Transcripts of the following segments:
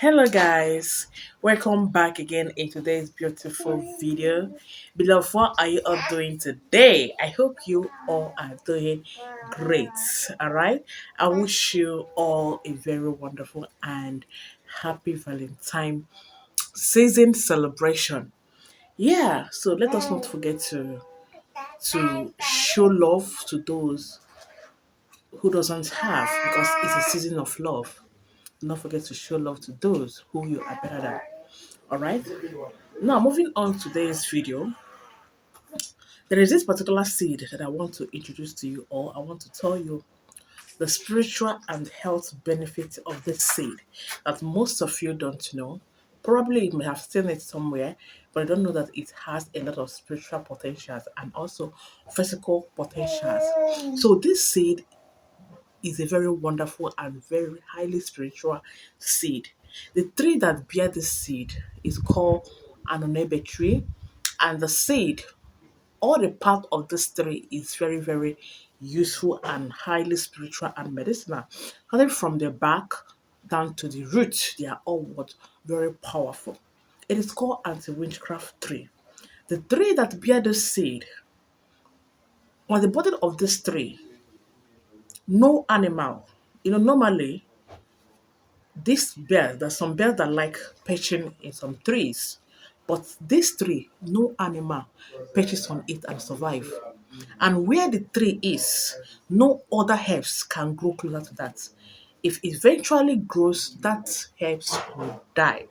Hello guys, welcome back again in today's beautiful video. Beloved, what are you all doing today? I hope you all are doing great. Alright, I wish you all a very wonderful and happy Valentine season celebration. Yeah, so let us not forget to show love to those who doesn't have, because it's a season of love. Do not forget to show love to those who you are better than. All right. Now, moving on to today's video, there is this particular seed that I want to introduce to you, or I want to tell you the spiritual and health benefits of this seed that most of you don't know. Probably you may have seen it somewhere, but I don't know that it has a lot of spiritual potentials and also physical potentials. So this seed is a very wonderful and very highly spiritual seed. The tree that bear this seed is called an onebe tree, and the seed, all the part of this tree is very, very useful and highly spiritual and medicinal. Starting from the bark down to the root, they are all what very powerful. It is called anti-witchcraft tree. The tree that bear this seed, on the bottom of this tree, no animal. Normally there's some birds that like perching in some trees, but this tree, no animal perches on it and survive. And where the tree is, no other herbs can grow closer to that. If it eventually grows, that herbs will die.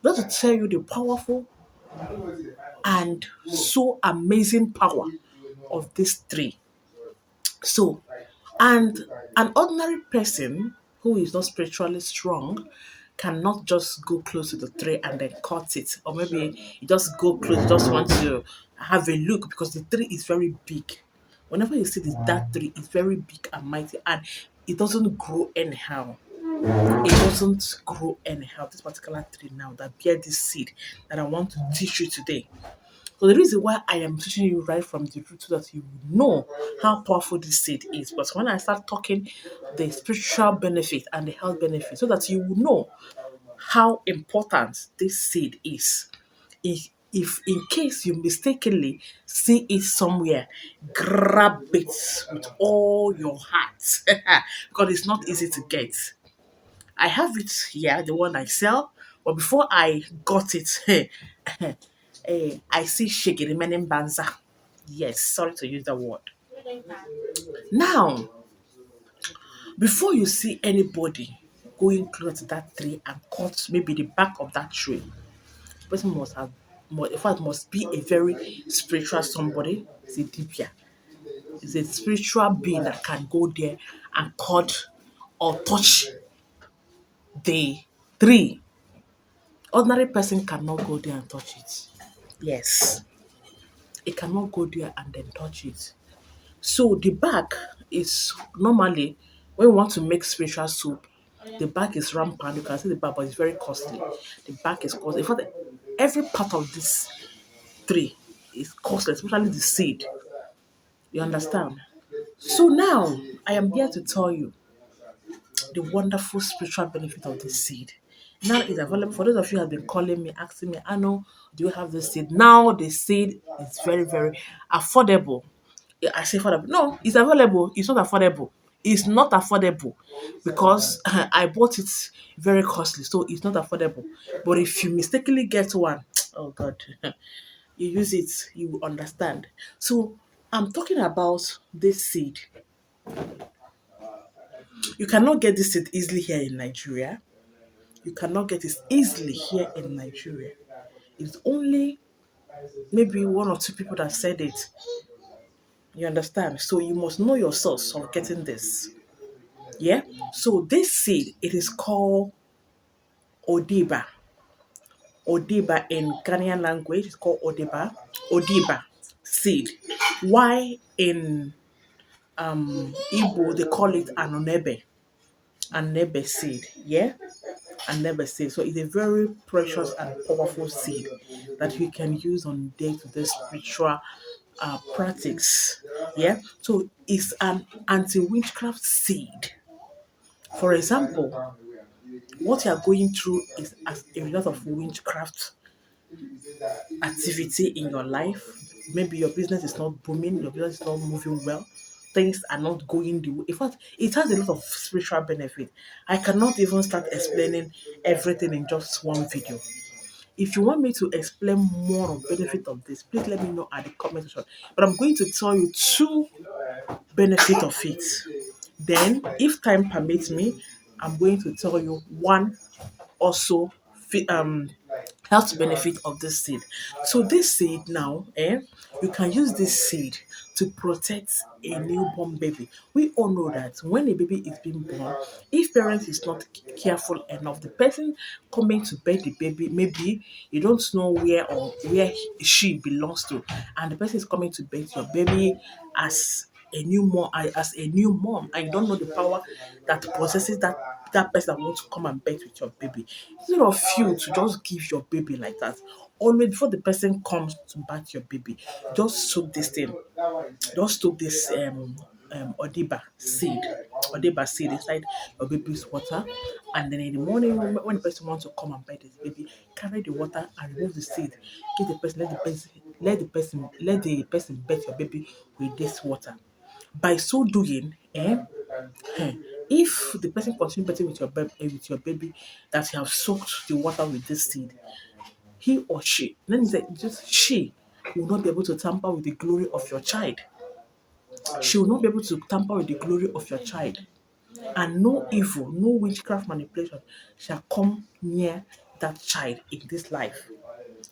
Just to tell you the powerful and so amazing power of this tree. So, and an ordinary person who is not spiritually strong cannot just go close to the tree and then cut it, or maybe you just go close, you just want to have a look because the tree is very big. Whenever you see this, that tree is very big and mighty, and it doesn't grow anyhow. It doesn't grow anyhow. This particular tree now that bear this seed that I want to teach you today. So the reason why I am teaching you right from the root so that you know how powerful this seed is. But when I start talking the spiritual benefit and the health benefit, so that you will know how important this seed is. If in case you mistakenly see it somewhere, grab it with all your heart because it's not easy to get. I have it here, the one I sell, but before I got it, I see Shiggy remaining Banza. Yes, sorry to use the word. Now, before you see anybody going close to that tree and cut maybe the back of that tree, the person must have, in fact, must be a very spiritual somebody. It's a dibia. It's a spiritual being that can go there and cut or touch the tree. Ordinary person cannot go there and touch it. Yes, it cannot go there and then touch it. So the back is normally, when we want to make spiritual soup, the back is rampant. You can see the back, but it's very costly. The back is costly. In fact, every part of this tree is costly, especially the seed. You understand? So now I am here to tell you the wonderful spiritual benefit of this seed. Now it's available for those of you who have been calling me, asking me, I know, do you have this seed? Now the seed is very, very affordable. Yeah, I say affordable. No, it's available. It's not affordable. It's not affordable because I bought it very costly, so it's not affordable. But if you mistakenly get one, oh God, you use it, you will understand. So I'm talking about this seed. You cannot get this seed easily here in Nigeria. You cannot get it easily here in Nigeria. It's only maybe one or two people that said it. You understand? So you must know your source of getting this. Yeah. So this seed, it is called Odiba. Odiba in Ghanaian language is called Odiba. Odiba seed. Why in Igbo they call it Anonebe. Anebe seed. Yeah. Anebe seed. So it's a very precious and powerful seed that we can use on day-to-day spiritual practice. Yeah. So it's an anti-witchcraft seed. For example, what you are going through is as a result of witchcraft activity in your life. Maybe your business is not booming, your business is not moving well, things are not going the way. In fact, it has a lot of spiritual benefit. I cannot even start explaining everything in just one video. If you want me to explain more of benefit of this, please let me know at the comment section. But I'm going to tell you two benefit of it. Then, if time permits me, I'm going to tell you one also health benefit of this seed. So this seed now, you can use this seed to protect a newborn baby. We all know that when a baby is being born, if parents is not careful enough, the person coming to bear the baby, maybe you don't know where she belongs to, and the person is coming to bear your baby as a new mom, and you don't know the power that possesses that person that wants to come and bet with your baby. Instead of you to just give your baby like that, always before the person comes to bat your baby, just soak this thing, just soak this odiba seed inside your baby's water, and then in the morning when the person wants to come and bite his baby, carry the water and remove the seed. Give the person, let the person bet your baby with this water. By so doing, if the person continue betting with your baby that you have soaked the water with this seed, he or she, let me say, just she will not be able to tamper with the glory of your child. She will not be able to tamper with the glory of your child. And no evil, no witchcraft manipulation shall come near that child in this life.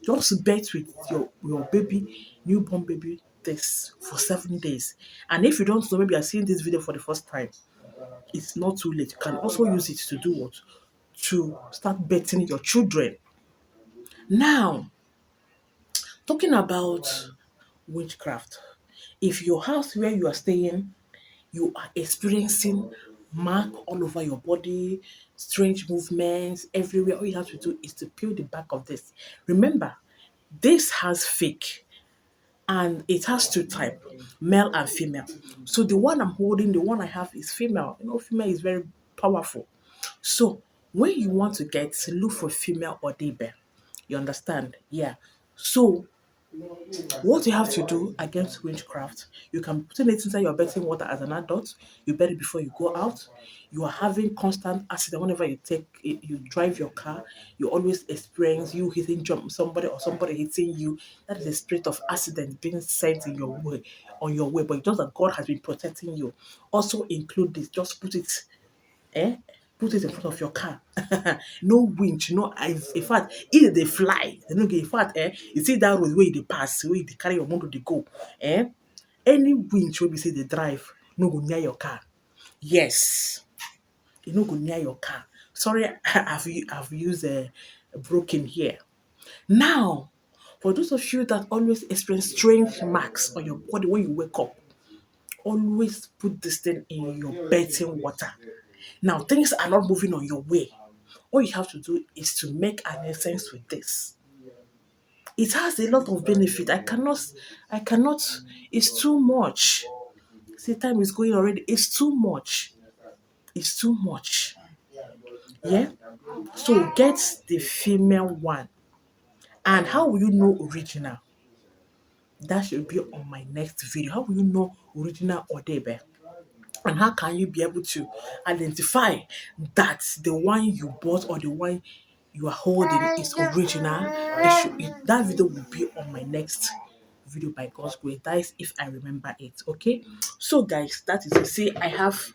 Just bet with your baby, newborn baby, this for 7 days. And if you don't know, maybe you're seeing this video for the first time, it's not too late. You can also use it to do what? To start betting your children. Now, talking about witchcraft, if your house where you are staying, you are experiencing mark all over your body, strange movements everywhere, all you have to do is to peel the back of this. Remember, this has fake and it has two type, male and female. So the one I'm holding, the one I have is female. Female is very powerful. So when you want to get, look for female or bear. You understand? Yeah. So what you have to do against witchcraft, you can put it inside your bathing water as an adult. You bet it before you go out. You are having constant accident whenever you drive your car. You always experience you hitting somebody or somebody hitting you. That is a spirit of accident being sent in your way on your way. But it's just that God has been protecting you. Also include this. Just put it eh? Put it in front of your car. No winch, no eyes. In fact, if they fly, they no get. In fact, you see that road where they pass, where they carry your motor, they go. Eh? Any winch wey be say they drive, no go near your car. Yes, e no go near your car. Sorry, I've used a broken here. Now, for those of you that always experience strange marks on your body when you wake up, always put this thing in your bathing water. Now, things are not moving on your way. All you have to do is to make an essence with this. It has a lot of benefit. I cannot, it's too much. See, time is going already. It's too much. It's too much. Yeah? So get the female one. And how will you know original? That should be on my next video. How will you know original or debe? And how can you be able to identify that the one you bought or the one you are holding is original? That video will be on my next video by God's grace. That is if I remember it. Okay. So guys, that is to say I have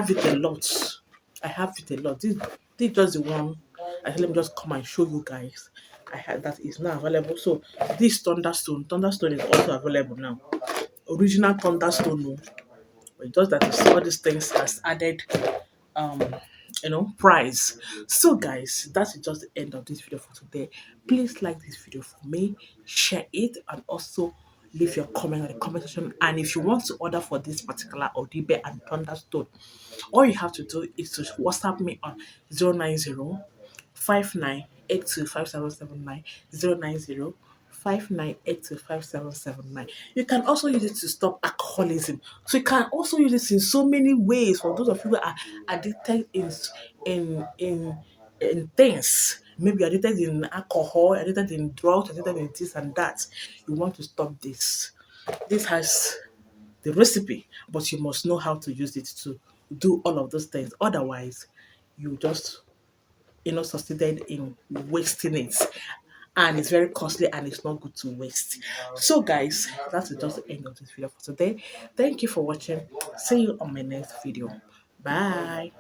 it a lot. I have it a lot. This is just the one. I said let me just come and show you guys. I had that is now available. So this Thunderstone is also available now. Original Thunderstone. No. But just that all these things has added um price. So guys, that's just the end of this video for today. Please like this video for me, share it, and also leave your comment in the comment section. And if you want to order for this particular Odibe and Thunderstone, all you have to do is to WhatsApp me on 090 59825779 090 59825779. You can also use it to stop alcoholism. So you can also use this in so many ways for those of you who are addicted in things. Maybe you're addicted in alcohol, addicted in drugs, addicted in this and that. You want to stop this. This has the recipe, but you must know how to use it to do all of those things. Otherwise, you just succeeded in wasting it. And it's very costly and it's not good to waste. So guys, that's just the end of this video for today. Thank you for watching. See you on my next video. Bye.